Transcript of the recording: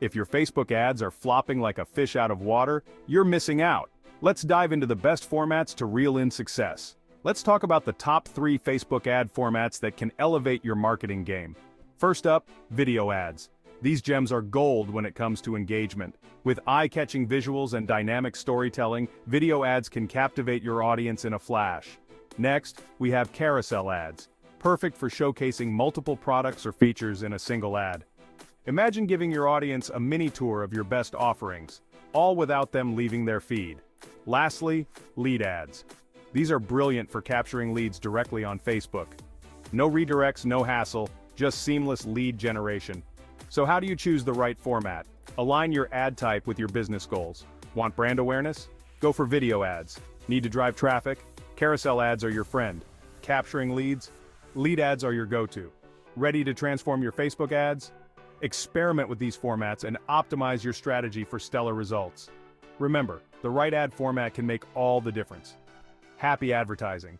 If your Facebook ads are flopping like a fish out of water, you're missing out. Let's dive into the best formats to reel in success. Let's talk about the top 3 Facebook ad formats that can elevate your marketing game. First up, video ads. These gems are gold when it comes to engagement. With eye-catching visuals and dynamic storytelling, video ads can captivate your audience in a flash. Next, we have carousel ads, perfect for showcasing multiple products or features in a single ad. Imagine giving your audience a mini tour of your best offerings, all without them leaving their feed. Lastly, lead ads. These are brilliant for capturing leads directly on Facebook. No redirects, no hassle, just seamless lead generation. So how do you choose the right format? Align your ad type with your business goals. Want brand awareness? Go for video ads. Need to drive traffic? Carousel ads are your friend. Capturing leads? Lead ads are your go-to. Ready to transform your Facebook ads? Experiment with these formats and optimize your strategy for stellar results. Remember, the right ad format can make all the difference. Happy advertising!